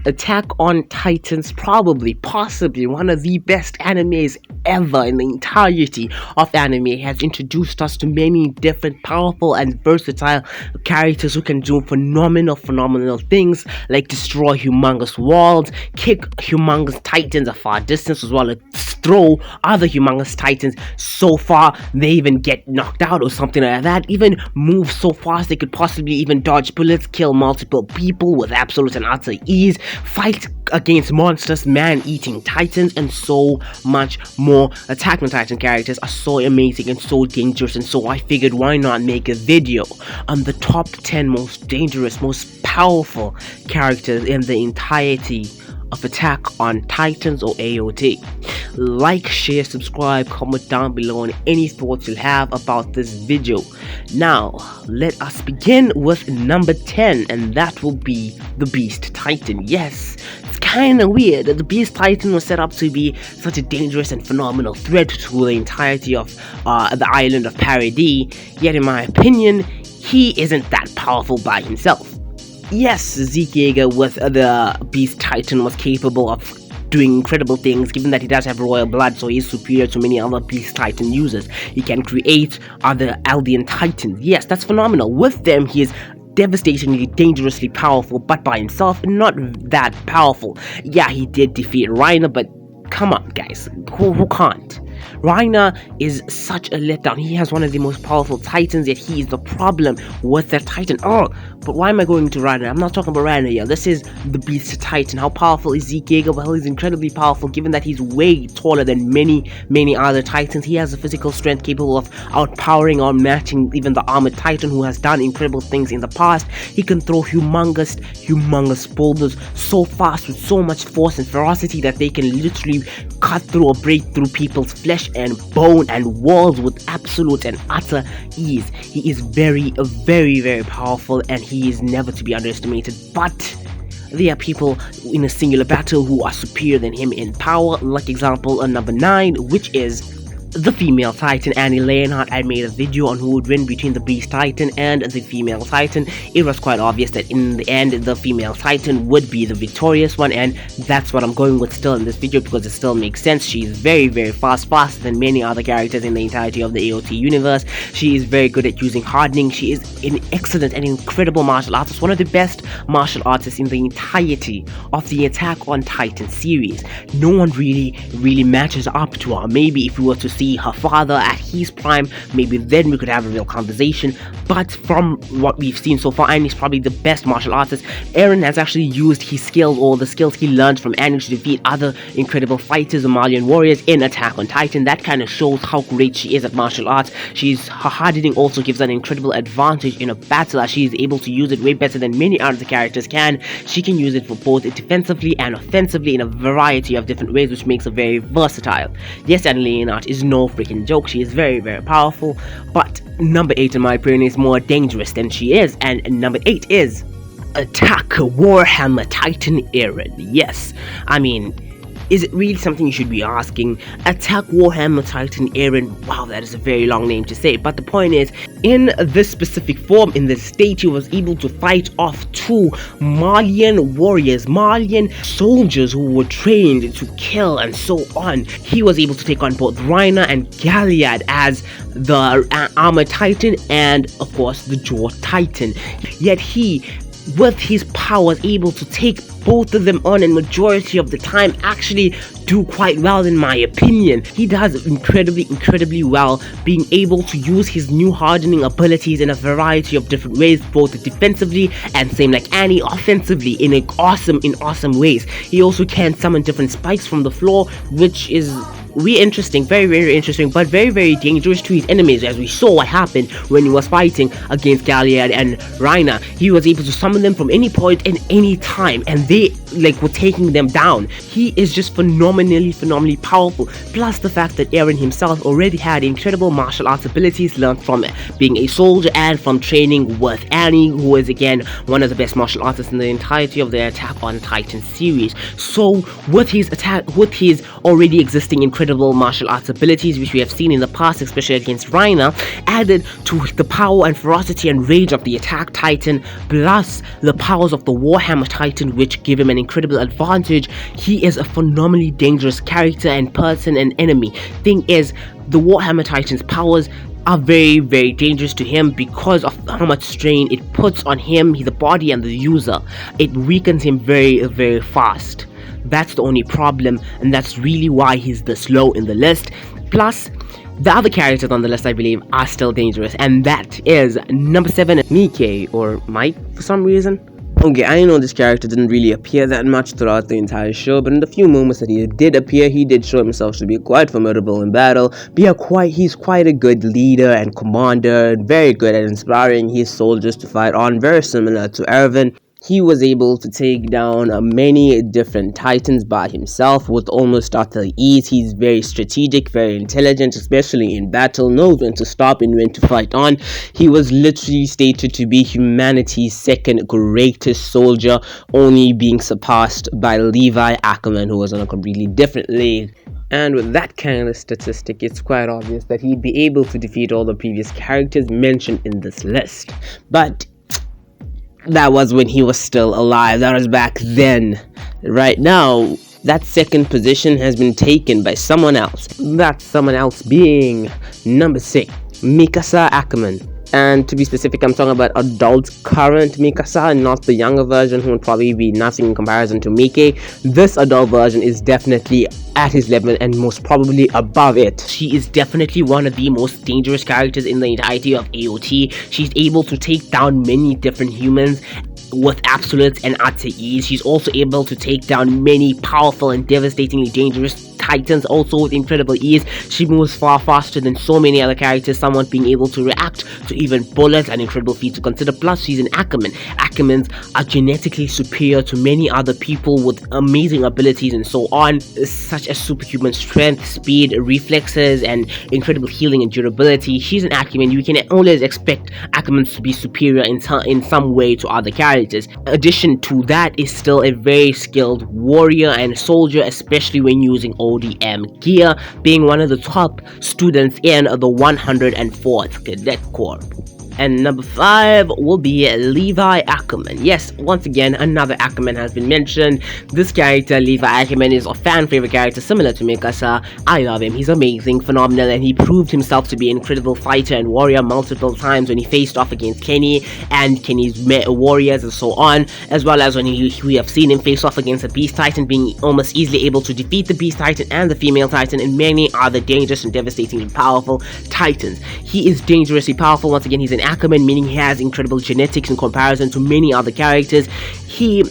Attack on Titan's probably, possibly one of the best animes ever in the entirety of anime. It has introduced us to many different, powerful, and versatile characters who can do phenomenal things like destroy humongous walls, kick humongous titans a far distance, as well as throw other humongous titans so far they even get knocked out or something like that, even move so fast they could possibly even dodge bullets, kill multiple people with absolute and utter ease, fight against monsters, man-eating titans, and so much more. Attack on Titan characters are so amazing and so dangerous, and so I figured why not make a video on the top 10 most dangerous, most powerful characters in the entirety of Attack on Titans or AOT. Like, share, subscribe, comment down below on any thoughts you'll have about this video. Now, let us begin with number 10, and that will be the Beast Titan. Yes, it's kinda weird that the Beast Titan was set up to be such a dangerous and phenomenal threat to the entirety of the island of Paradis, yet in my opinion, he isn't that powerful by himself. Yes, Zeke Yeager with the Beast Titan was capable of doing incredible things, given that he does have royal blood, so he is superior to many other Beast Titan users. He can create other Aldean Titans. Yes, that's phenomenal. With them, he is devastatingly, dangerously powerful, but by himself, not that powerful. Yeah, he did defeat Raynor, but come on, guys, who can't? Raynor is such a letdown. He has one of the most powerful titans, yet he is the problem with the titan. Oh, but why am I going to Raynor? I'm not talking about Raynor here. This is the Beast Titan. How powerful is Zeke Yeager? Well, he's incredibly powerful, given that he's way taller than many other titans. He has a physical strength capable of outpowering or matching even the armored titan, who has done incredible things in the past. He can throw humongous boulders so fast with so much force and ferocity that they can literally cut through or break through people's flesh and bone and walls with absolute and utter ease. He is very powerful, and he is never to be underestimated, but there are people in a singular battle who are superior than him in power, like example number 9, which is the female Titan, Annie Leonard. I made a video on who would win between the Beast Titan and the female Titan. It was quite obvious that in the end the female Titan would be the victorious one, and that's what I'm going with still in this video, because it still makes sense. She is very fast, faster than many other characters in the entirety of the AOT universe. She is very good at using hardening. She is an excellent and incredible martial artist, one of the best martial artists in the entirety of the Attack on Titan series. No one really matches up to her. Maybe if we were to see her father at his prime, maybe then we could have a real conversation, but from what we've seen so far, Annie's probably the best martial artist. Eren has actually used his skills, or the skills he learned from Annie, to defeat other incredible fighters, Somalian warriors in Attack on Titan. That kind of shows how great she is at martial arts. Her hardening also gives an incredible advantage in a battle, as she is able to use it way better than many other characters can. She can use it for both defensively and offensively in a variety of different ways, which makes her very versatile. Yes, Annie Leonard is no freaking joke. She is very powerful, but number 8 in my opinion is more dangerous than she is, and number 8 is Attack Warhammer Titan Eren. Yes, I mean, is it really something you should be asking? Attack Warhammer Titan Eren. Wow, that is a very long name to say, but the point is, in this specific form, in this state, he was able to fight off 2 Malian warriors, Malian soldiers who were trained to kill and so on. He was able to take on both Raynor and Galliard as the Armored Titan and, of course, the Jaw Titan. Yet he, with his powers, able to take both of them on, and majority of the time actually do quite well in my opinion. He does incredibly well, being able to use his new hardening abilities in a variety of different ways, both defensively and same like Annie, offensively in awesome ways. He also can summon different spikes from the floor, which is really interesting, very interesting, but very dangerous to his enemies, as we saw what happened when he was fighting against Galliard and Raynor. He was able to summon them from any point and any time, and they were taking them down. He is just phenomenally powerful, plus the fact that Eren himself already had incredible martial arts abilities learned from being a soldier and from training with Annie, who is again one of the best martial artists in the entirety of the Attack on Titan series. So with his already existing incredible incredible martial arts abilities which we have seen in the past, especially against Raynor, added to the power and ferocity and rage of the Attack Titan, plus the powers of the Warhammer Titan, which give him an incredible advantage. He is a phenomenally dangerous character and person and enemy. Thing is, the Warhammer Titan's powers are very, very dangerous to him because of how much strain it puts on him, the body, and the user. It weakens him very, very fast. That's the only problem, and that's really why he's this low in the list. Plus, the other characters on the list, I believe, are still dangerous, and that is number 7, Mike, or Mike for some reason. Okay, I know this character didn't really appear that much throughout the entire show, but in the few moments that he did appear, he did show himself to be quite formidable in battle. He's quite a good leader and commander, very good at inspiring his soldiers to fight on, very similar to Erwin. He was able to take down many different titans by himself with almost utter ease. He's very strategic, very intelligent, especially in battle, knows when to stop and when to fight on. He was literally stated to be humanity's second greatest soldier, only being surpassed by Levi Ackerman, who was on a completely different league. And with that kind of statistic, it's quite obvious that he'd be able to defeat all the previous characters mentioned in this list. But that was when he was still alive. That was back then. Right now, that second position has been taken by someone else. That someone else being number 6, Mikasa Ackerman. And to be specific, I'm talking about adult current Mikasa, not the younger version who would probably be nothing in comparison to Mike. This adult version is definitely at his level and most probably above it. She is definitely one of the most dangerous characters in the entirety of AOT. She's able to take down many different humans with absolute and utter ease. She's also able to take down many powerful and devastatingly dangerous titans also with incredible ease. She moves far faster than so many other characters, someone being able to react to even bullets, an incredible feat to consider. Plus, she's an Ackerman. Ackermans are genetically superior to many other people with amazing abilities and so on, such as superhuman strength, speed, reflexes, and incredible healing and durability. She's an Ackerman. You can always expect Ackermans to be superior in some way to other characters. In addition to that, is still a very skilled warrior and soldier, especially when using ODM gear, being one of the top students in the 104th Cadet Corps. And number 5 will be Levi Ackerman. Yes, once again, another Ackerman has been mentioned. This character, Levi Ackerman, is a fan favorite character similar to Mikasa. I love him. He's amazing, phenomenal, and he proved himself to be an incredible fighter and warrior multiple times when he faced off against Kenny and Kenny's warriors and so on, as well as when we have seen him face off against the Beast Titan, being almost easily able to defeat the Beast Titan and the Female Titan and many other dangerous and devastatingly powerful Titans. He is dangerously powerful. Once again, he's an Ackerman, meaning he has incredible genetics in comparison to many other characters. He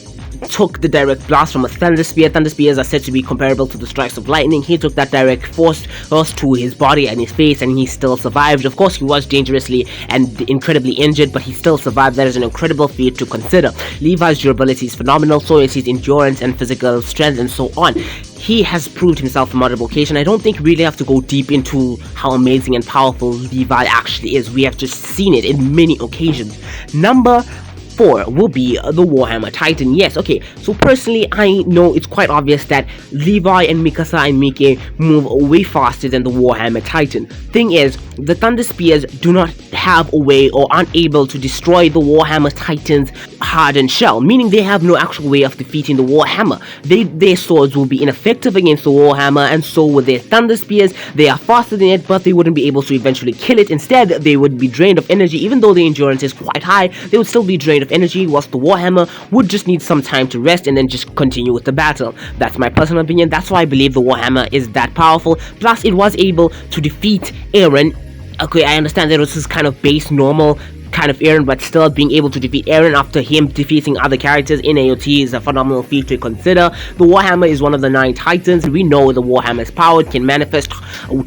took the direct blast from a thunder spear. Thunder spears are said to be comparable to the strikes of lightning. He took that direct force to his body and his face, and he still survived. Of course, he was dangerously and incredibly injured, but he still survived. That is an incredible feat to consider. Levi's durability is phenomenal, so is his endurance and physical strength and so on. He has proved himself on multiple occasions. I don't think we really have to go deep into how amazing and powerful Levi actually is. We have just seen it in many occasions. Number 4 will be the Warhammer Titan. Yes, okay, so personally, I know it's quite obvious that Levi and Mikasa and Mike move way faster than the Warhammer Titan. Thing is, the Thunder Spears do not have a way or aren't able to destroy the Warhammer Titan's hardened shell, meaning they have no actual way of defeating the Warhammer. Their swords will be ineffective against the Warhammer, and so with their Thunder Spears, they are faster than it, but they wouldn't be able to eventually kill it. Instead, they would be drained of energy. Even though the endurance is quite high, they would still be drained of energy, whilst the Warhammer would just need some time to rest and then just continue with the battle. That's my personal opinion. That's why I believe the Warhammer is that powerful. Plus, it was able to defeat Eren. Okay, I understand that this is kind of base normal kind of Eren, but still being able to defeat Eren after him defeating other characters in AOT is a phenomenal feat to consider. The Warhammer is one of the 9 Titans. We know the Warhammer's power can manifest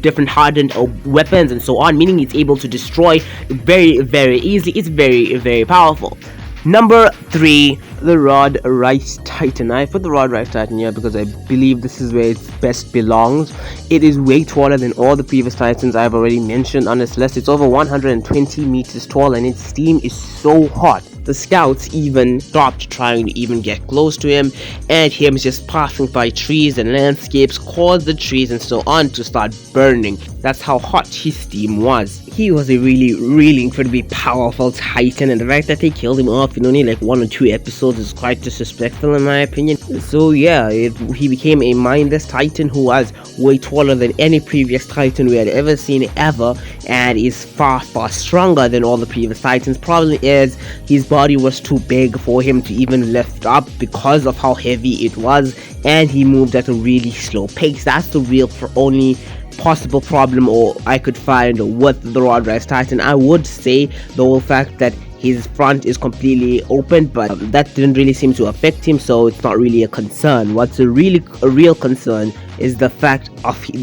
different hardened weapons and so on, meaning it's able to destroy very, very easily. It's very, very powerful. Number 3, the Rod Rice Titan. I put the Rod Rice Titan here because I believe this is where it best belongs. It is way taller than all the previous Titans I've already mentioned on this list. It's over 120 meters tall, and its steam is so hot The scouts even stopped trying to even get close to him, and him just passing by trees and landscapes caused the trees and so on to start burning. That's how hot his steam was. He was a really incredibly powerful Titan, and the fact that they killed him off in only like 1 or 2 episodes is quite disrespectful in my opinion. So yeah, he became a mindless Titan who was way taller than any previous Titan we had ever seen ever, and is far stronger than all the previous Titans. Problem is, his body was too big for him to even lift up because of how heavy it was, and he moved at a really slow pace. That's the real only possible problem or I could find with the Rod Rise Titan. I would say the whole fact that his front is completely open, but that didn't really seem to affect him, so it's not really a concern. What's a real concern is the fact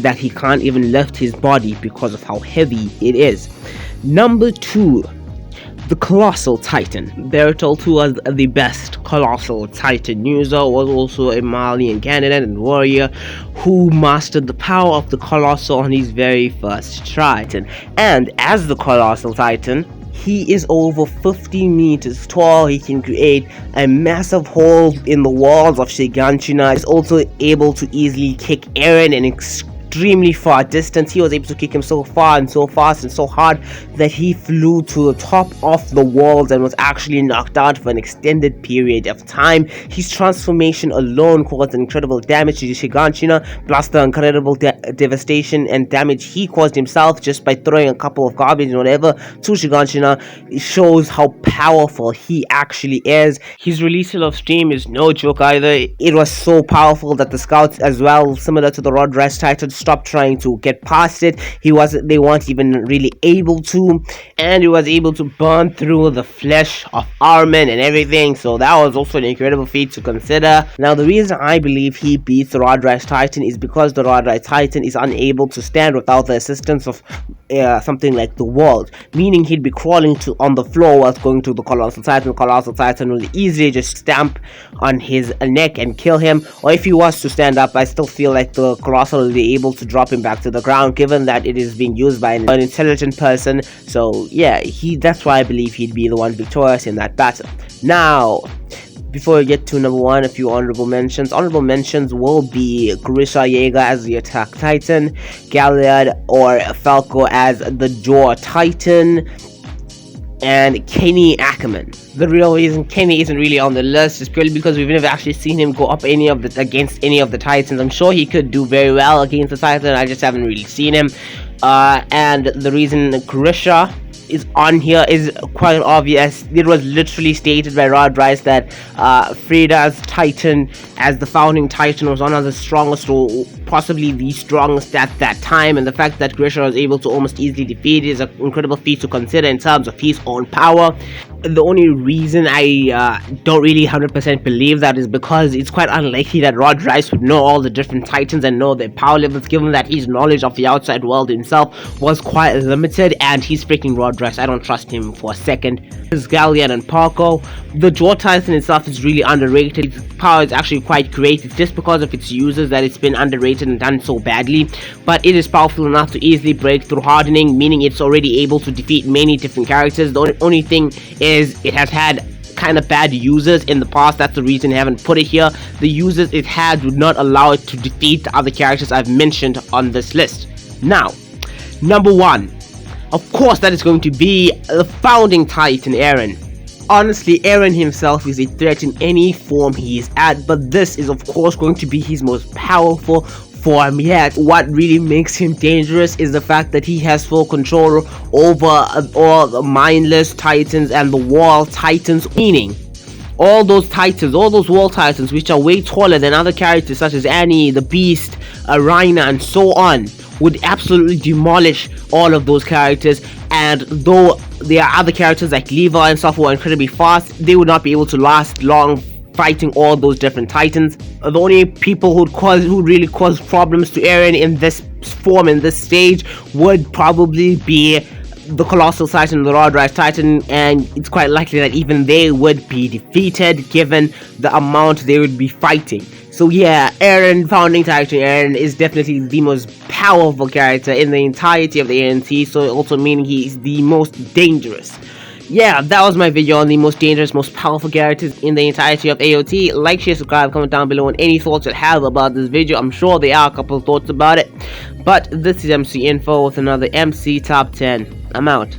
that he can't even lift his body because of how heavy it is. Number 2, the Colossal Titan. Bertolt, who was the best Colossal Titan user, was also a Malian candidate and warrior who mastered the power of the Colossal on his very first try. And as the Colossal Titan, he is over 50 meters tall. He can create a massive hole in the walls of Shiganshina. He's also able to easily kick Eren and extremely far distance. He was able to kick him so far and so fast and so hard that he flew to the top of the walls and was actually knocked out for an extended period of time. His transformation alone caused incredible damage to Shiganshina, plus the incredible devastation and damage he caused himself just by throwing a couple of garbage and whatever to Shiganshina. It shows how powerful he actually is. His release of Steam is no joke either. It was so powerful that the scouts as well, similar to the Rod Rise Titan, stopped trying to get past it. They weren't even really able to, and it was able to burn through the flesh of Armin and everything, so that was also an incredible feat to consider. Now, the reason I believe he beats the Rod Rise Titan is because the Rod Rise Titan is unable to stand without the assistance of something like the walls, meaning he'd be crawling on the floor whilst going to the Colossal Titan. The Colossal Titan will easily just stamp on his neck and kill him, or if he was to stand up, I still feel like the Colossal will be able to drop him back to the ground, given that it is being used by an intelligent person. So yeah, that's why I believe he'd be the one victorious in that battle. Now, before we get to number 1, a few honorable mentions. Honorable mentions will be Grisha Yeager as the Attack Titan, Galliard or Falco as the Jaw Titan, and Kenny Ackerman. The real reason Kenny isn't really on the list is purely because we've never actually seen him go up against any of the Titans. I'm sure he could do very well against the Titan, I just haven't really seen him. And the reason Grisha is on here is quite obvious. It was literally stated by Rod Rise that Frida's Titan, as the founding Titan, was one of the strongest, or possibly the strongest at that time, and the fact that Grisha was able to almost easily defeat it is an incredible feat to consider in terms of his own power. The only reason I don't really 100% believe that is because it's quite unlikely that Rod Rise would know all the different Titans and know their power levels, given that his knowledge of the outside world himself was quite limited, and he's freaking Rod Rise. I don't trust him for a second. His Galliard and Parko. The Jaw Titan itself is really underrated. Its power is actually quite great. It's just because of its users that it's been underrated and done so badly, but it is powerful enough to easily break through hardening, meaning it's already able to defeat many different characters. The only thing is it has had kind of bad users in the past. That's the reason I haven't put it here. The users it had would not allow it to defeat the other characters I've mentioned on this list. Now, number 1, of course, that is going to be the founding Titan, Eren. Honestly, Eren himself is a threat in any form he is at, but this is of course going to be his most powerful form yet. What really makes him dangerous is the fact that he has full control over all the mindless Titans and the wall Titans, meaning all those Titans, all those wall Titans, which are way taller than other characters such as Annie, the Beast, Raynor, and so on, would absolutely demolish all of those characters. And though there are other characters like Levi and stuff who are incredibly fast, they would not be able to last long fighting all those different Titans. The only people who really cause problems to Eren in this form, in this stage, would probably be the Colossal Titan, the Rod Rise Titan, and it's quite likely that even they would be defeated given the amount they would be fighting. So yeah, Eren, founding Titan Eren, is definitely the most powerful character in the entirety of the ANC, so also meaning he is the most dangerous. yeah, that was my video on the most dangerous, most powerful characters in the entirety of AOT. Like, share, subscribe, comment down below on any thoughts you have about this video. I'm sure there are a couple of thoughts about it. But this is MC Info with another MC Top 10. I'm out.